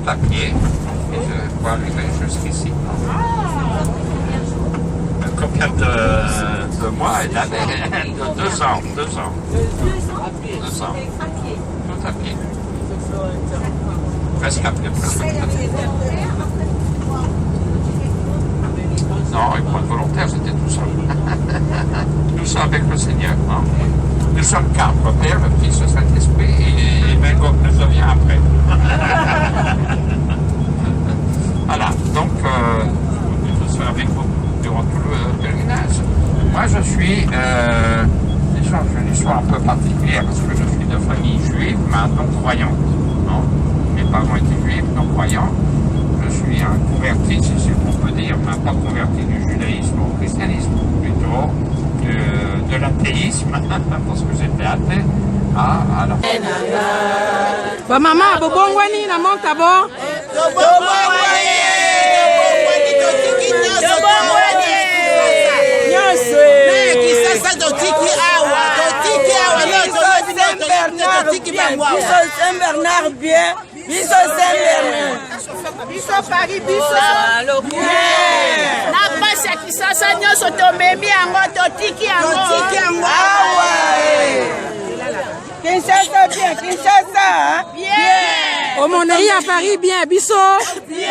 à pied pour arriver jusqu'ici. Combien de mois et d'années? De 2 ans. 2 ans. 2 ans. Tout à pied. Presque à pied. Non, il faut être volontaire, j'étais tout seul. Tout seul avec le Seigneur. Hein. Nous sommes 4, le Père, le Fils, le Saint-Esprit et Bengo nous revient après. Voilà, donc je serai avec vous durant tout le pèlerinage. Moi je suis, déjà j'ai une histoire un peu particulière parce que je suis de famille juive, mais non croyante. Non, mes parents étaient juifs, non croyants. Je suis un converti, si c'est qu'on peut dire, mais pas converti du judaïsme au christianisme, plutôt de l'athéisme, parce que j'étais athée, à la... Ba maman, bobongwani na monta bo. Saint-Bernard bien, biso Saint-Bernard. Biso Paris, biso na pasi ya kisasa nyonso tomemi yango totiki yango. Kinshasa bien, Kinshasa bien. Omonei à Paris bien, biso. Bien.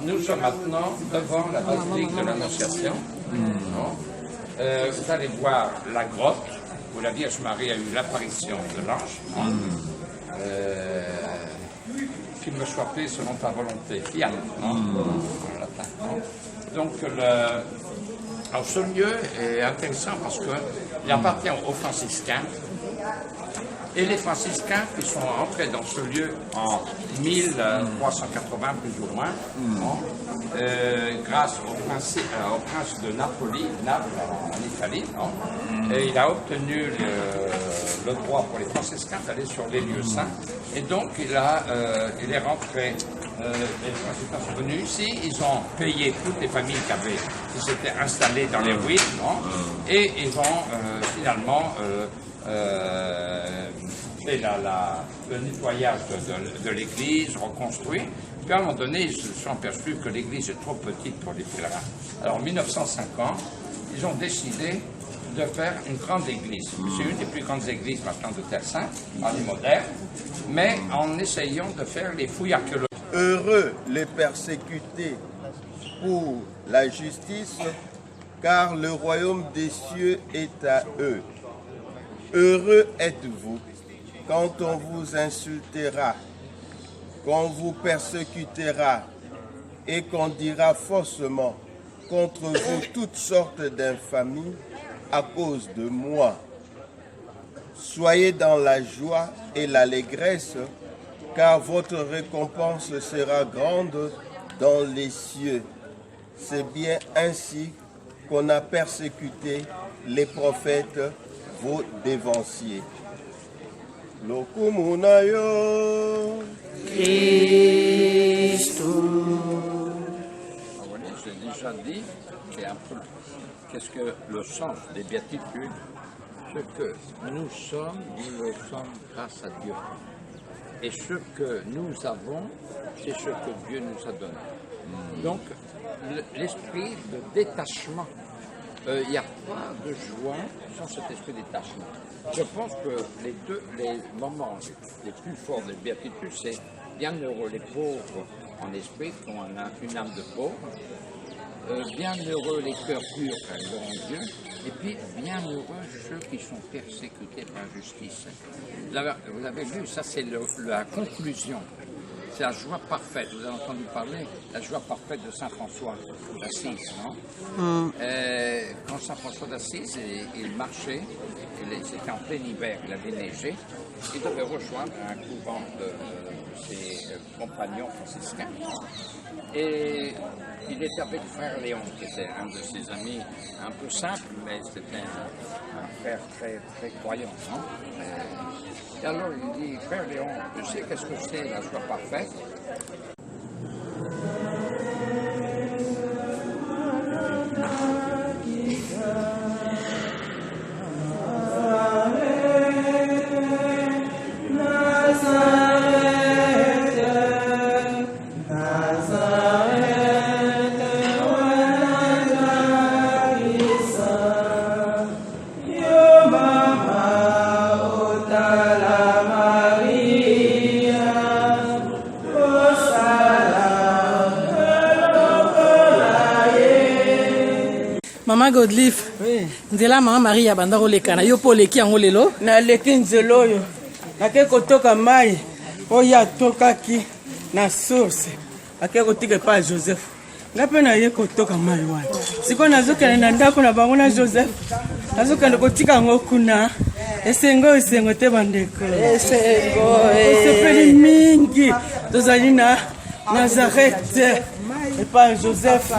Nous sommes maintenant devant la basilique de l'Annonciation. Vous allez voir la grotte où la Vierge Marie a eu l'apparition de l'ange. Qu'il me soit fait selon ta volonté. Fiat. En latin. Donc, alors, ce lieu est intéressant parce qu'il appartient aux franciscains. Et les franciscains qui sont entrés dans ce lieu en 1380 plus ou moins, grâce au prince de Naples en Italie, et il a obtenu le droit pour les franciscains d'aller sur les lieux saints, et donc il est rentré, les franciscains sont venus ici, ils ont payé toutes les familles qui s'étaient installées dans les ruines, et ils ont finalement fait le nettoyage de l'église, reconstruit. Puis à un moment donné, ils se sont aperçus que l'église est trop petite pour les pèlerins. Alors en 1950, ils ont décidé de faire une grande église. C'est une des plus grandes églises maintenant de Terre Sainte, en moderne, mais en essayant de faire les fouilles archéologiques. Heureux les persécutés pour la justice, car le royaume des cieux est à eux. Heureux êtes-vous quand on vous insultera, qu'on vous persécutera et qu'on dira faussement contre vous toutes sortes d'infamies à cause de moi. Soyez dans la joie et l'allégresse, car votre récompense sera grande dans les cieux. C'est bien ainsi qu'on a persécuté les prophètes, vos dévanciers. Lokumunayo Christ. Je l'ai déjà dit, c'est un peu qu'est-ce que le sens des béatitudes. Ce que nous sommes grâce à Dieu. Et ce que nous avons, c'est ce que Dieu nous a donné. Donc, l'esprit de détachement. Il n'y a pas de joie sans cet esprit de détachement. Je pense que les moments les plus forts des béatitudes, c'est bienheureux les pauvres en esprit, qui ont une âme de pauvre. Bienheureux les cœurs purs, car ils auront Dieu. Et puis, bienheureux ceux qui sont persécutés par justice. Vous avez vu, ça c'est la conclusion. C'est la joie parfaite. Vous avez entendu parler la joie parfaite de Saint François d'Assise, non? Quand Saint François d'Assise, il marchait, c'était en plein hiver, il avait neigé, il devait rejoindre un couvent de ses compagnons franciscains. Et il était avec Frère Léon, qui était un de ses amis un peu simple, mais c'était un frère très, très croyant. Non? Et alors il dit, Frère Léon, tu sais qu'est-ce que c'est la joie parfaite? Maman Godliff, nzela Maman Maria banda koleka na yo po leki yango lelo na leki nzela oyo nake kotoka mai oyo atokaki na source ake kotika pa Joseph nga mpe na ye kotoka mai wana sikoyo nazokende na ndako na bango na Joseph nazokende kotika yango kuna esengo te bandeko esepeli mingi tozali na Nazareth et pas Joseph.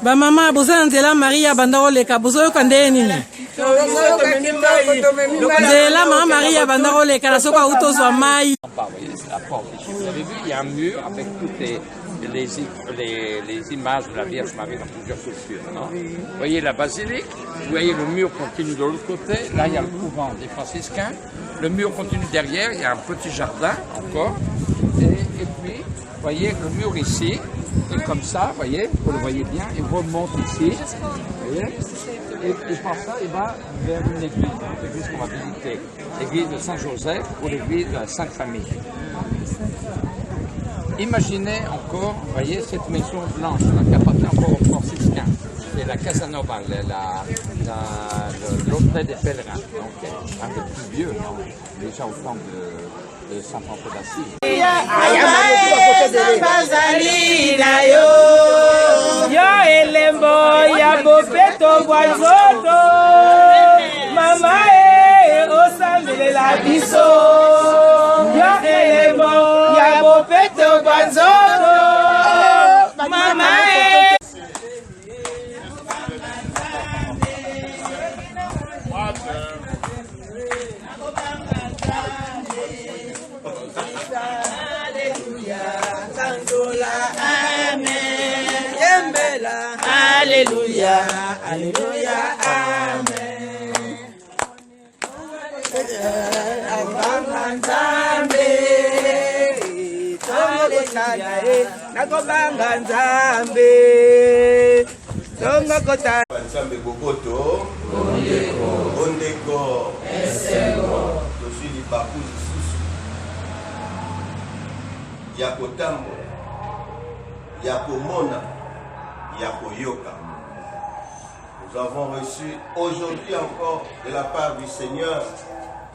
Ba mama boza nzela Maria banda koleka bozo kande nini nzela Maman Maria banda koleka na soko utozwa mai. Vous avez vu, il y a un mur avec toutes les images de la Vierge Marie dans plusieurs cultures. Vous voyez la basilique, vous voyez le mur continue de l'autre côté, là il y a le couvent des franciscains, le mur continue derrière, il y a un petit jardin encore, et puis vous voyez le mur ici, et comme ça, vous voyez, vous le voyez bien, il remonte ici, vous voyez, et par ça il va vers une église qu'on va visiter, l'église de Saint-Joseph ou l'église de la Sainte-Famille. Imaginez encore, vous voyez, cette maison blanche là, qui appartient encore aux franciscains. C'est la Casanova, l'hôtel des pèlerins. Donc, un des plus vieux, non? Déjà au temps de Saint François d'Assise. Alléluia, Alléluia, Amen. Nzambe Bokoto, Ondeko, je suis libaku lisusu, ya kotambola, ya komona, ya koyoka. Nous avons reçu aujourd'hui encore de la part du Seigneur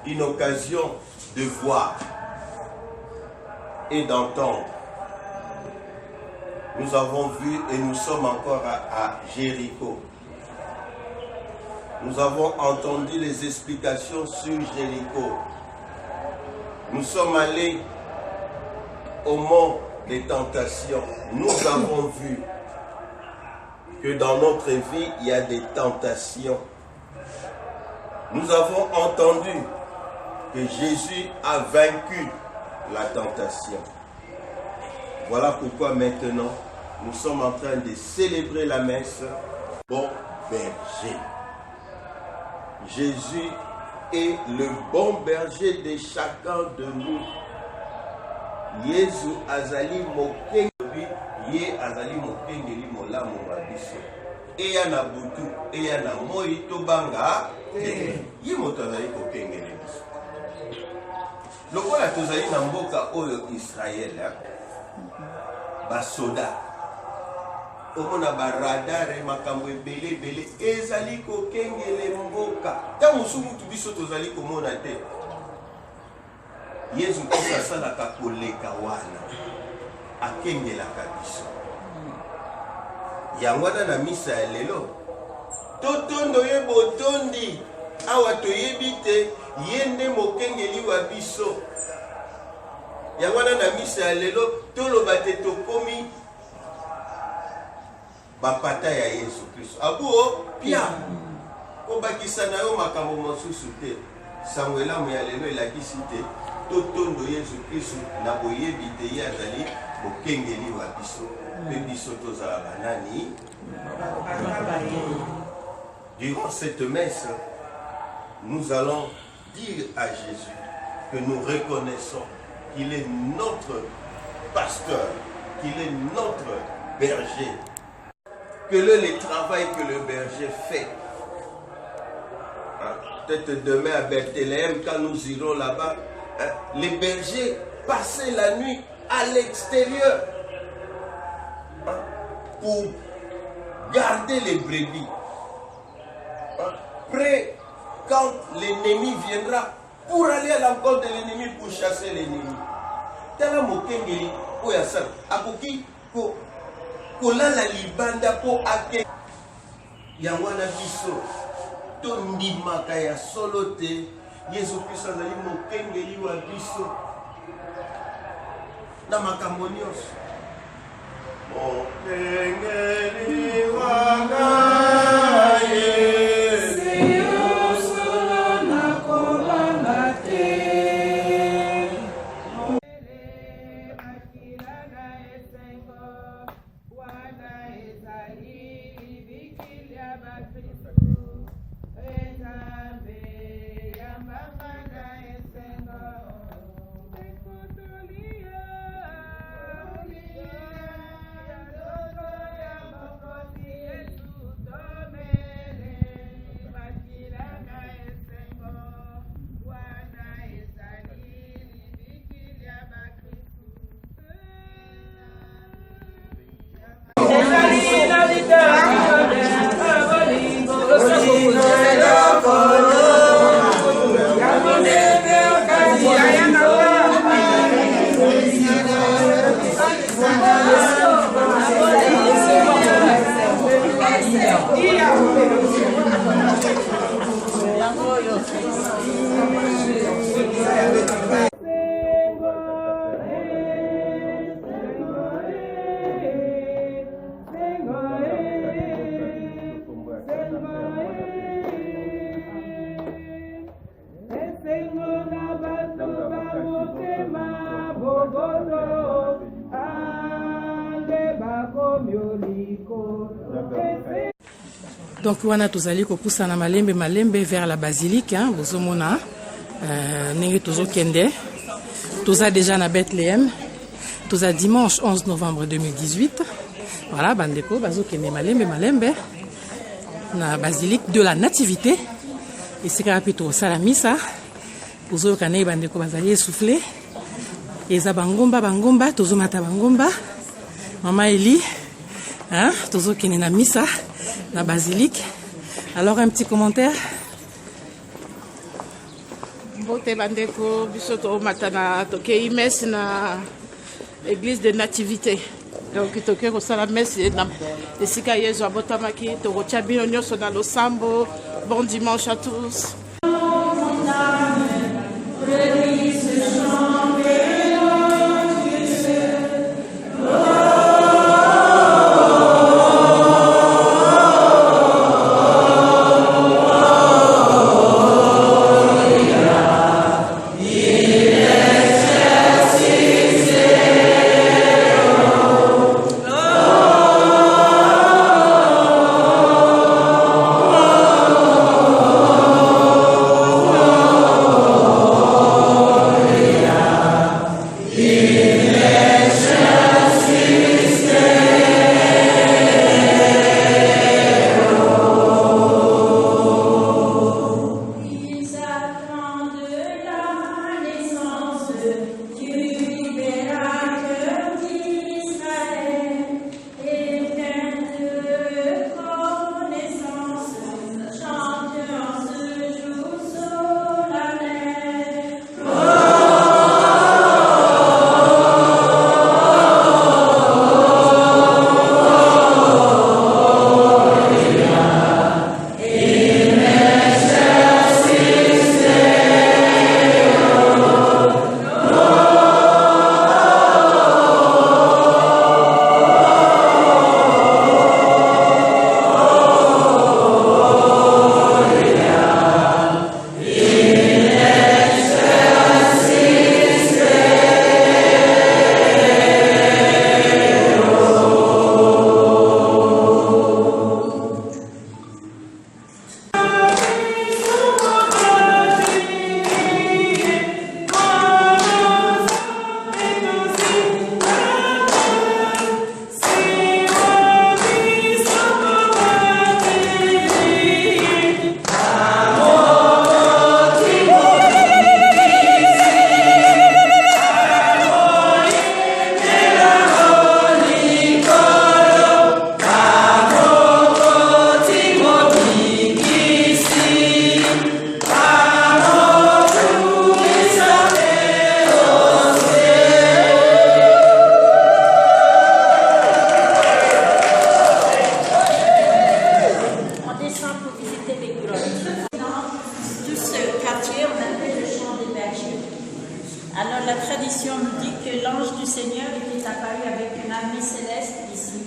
une occasion de voir et d'entendre. Nous avons vu et nous sommes encore à Jéricho. Nous avons entendu les explications sur Jéricho. Nous sommes allés au mont des tentations. Nous avons vu que dans notre vie, il y a des tentations. Nous avons entendu que Jésus a vaincu la tentation. Voilà pourquoi maintenant, nous sommes en train de célébrer la messe. Bon berger. Jésus est le bon berger de chacun de nous. Yesu azali mokengeli, ye azali mokengeli molamu mabiso. Eya na butu, eya na moi tobanga, ye moto azali kokengeli biso. Lokola tozali na mboka oyo Israël, basoda, omona baradare makambo ebele ezali kokengele mboka. Ta musumu tubiso tozali komona te. Yesu Kristo asalaka koleka wana akengelaka biso. Yango wana na misa ya lelo totondo ye botondi awa toyebi te ye nde mokengeli wa biso. Yango wana na misa ya lelo toloba te tokomi bapata ya Yesu Kristo. Abuo pia kobakisa na yo makambo mosusu te. Sango elamu ya lelo elakisi te totondo Yesu Kristo na boyebi te ye azali mokengeli wa biso. Pe biso tozala banani. Durant cette messe, nous allons dire à Jésus que nous reconnaissons qu'il est notre pasteur, qu'il est notre berger. Que le travail que le berger fait, peut-être demain à Bethléem, quand nous irons là-bas, les bergers passaient la nuit à l'extérieur pour garder les brebis. Prêt quand l'ennemi viendra pour aller à l'encontre de l'ennemi, pour chasser l'ennemi. Tala mokengeli oyasal akoki ko kolala libanda po ake yangwana biso to ndimaka ya solo te. Yesu Kristo azali mokengeli wa biso na makambo nyonso. Mokengeli wa ngai Donc wana tozali kopusa na malembe vers la basilique, hein, bozomona ndenge tozokende. Toza déjà na Bethléem. Toza dimanche 11 novembre 2018. Voilà, bandeko bazokende malembe na basilique de la Nativité. Et c'est rapito sala misa. Bozokane bandeko bazali essoufflé. Eza bangomba tozomata bangomba. Mama Eli, hein, tozokende na misa la basilique. Alors un petit commentaire. Mbote bandeko biso to matana tokei messe na église de Nativité. Donc tokei ko sala messe na esika Yesu abotamaki to rocha bino nyonso na losambo. Bon dimanche à tous. Oh Seigneur était apparu avec une armée céleste ici.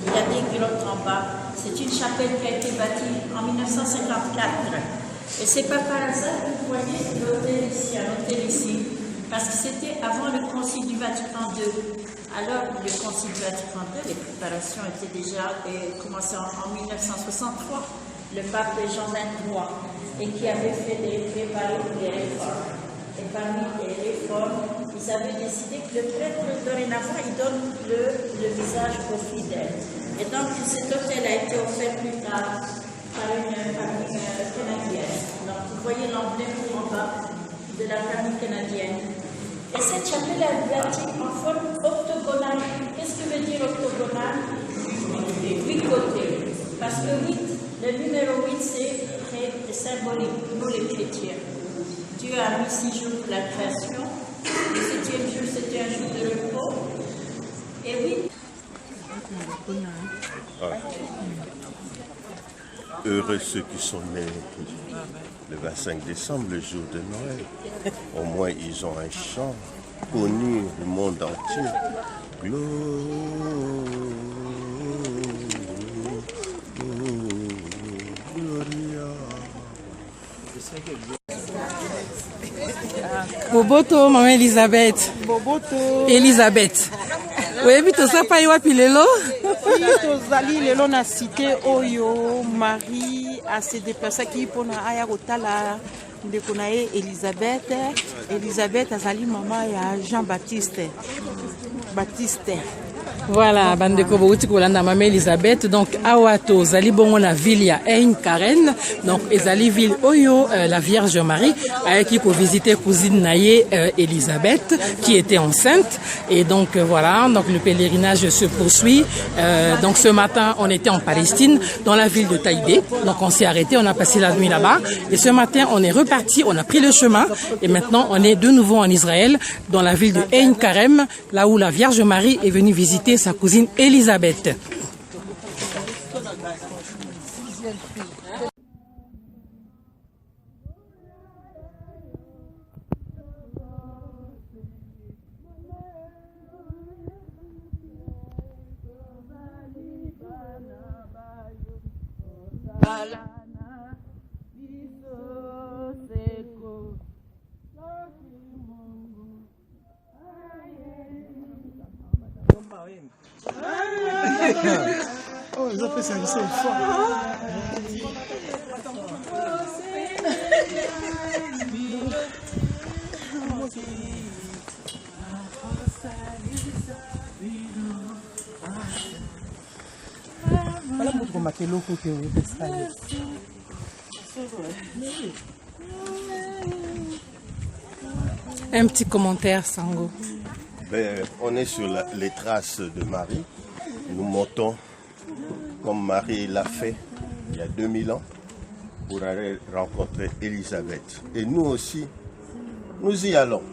Il y a des grottes en bas. C'est une chapelle qui a été bâtie en 1954. Et c'est pas par hasard que vous voyez l'hôtel ici, un hôtel ici. Parce que c'était avant le Concile du Vatican II. Alors, le Concile du Vatican II, les préparations étaient déjà commencées en 1963. Le pape Jean XXIII, et qui avait fait préparer des réformes. Et parmi les réformes, ils avaient décidé que le prêtre, dorénavant, il donne le visage aux fidèles. Et donc, cet hôtel a été offert plus tard par une famille canadienne. Donc, vous voyez l'emblème en bas de la famille canadienne. Et cette chapelle est bâtie en forme octogonale. Qu'est-ce que veut dire octogonale? 8 côtés. Parce que 8, le numéro 8, c'est très symbolique pour nous les chrétiens. Dieu a mis 6 jours pour la création. Le 7e jour, c'était un jour de repos. Et oui. Heureux ceux qui sont nés le 25 décembre, le jour de Noël. Au moins, ils ont un chant connu du monde entier. Boboto, maman Elisabeth. Boboto. Elisabeth. Oui, puis tout ça, pas y wapi lelo. Tozali lelo na cité oyo Marie a se déplacé qui pour na aya kotala ndeko na ye Elisabeth. Elisabeth azali mama ya Jean-Baptiste. Voilà, bandeko bouti kolanda maman Elisabeth. Donc awato zali bongo na ville ya Karen. Donc ezali ville oyo la Vierge Marie a qui pour visiter cousine naye Elisabeth qui était enceinte. Et donc voilà, donc le pèlerinage se poursuit. Donc ce matin, on était en Palestine, dans la ville de Taïdé. Donc on s'est arrêté, on a passé la nuit là-bas. Et ce matin, on est reparti, on a pris le chemin. Et maintenant, on est de nouveau en Israël, dans la ville de Karen, là où la Vierge Marie est venue visiter sa cousine Elisabeth. Oh, ils ont fait ça, ils sont forts. Voilà pour marquer l'eau que vous faites. Un petit commentaire, Sango. On est sur les traces de Marie. Nous montons comme Marie l'a fait il y a 2000 ans pour aller rencontrer Elisabeth. Et nous aussi, nous y allons.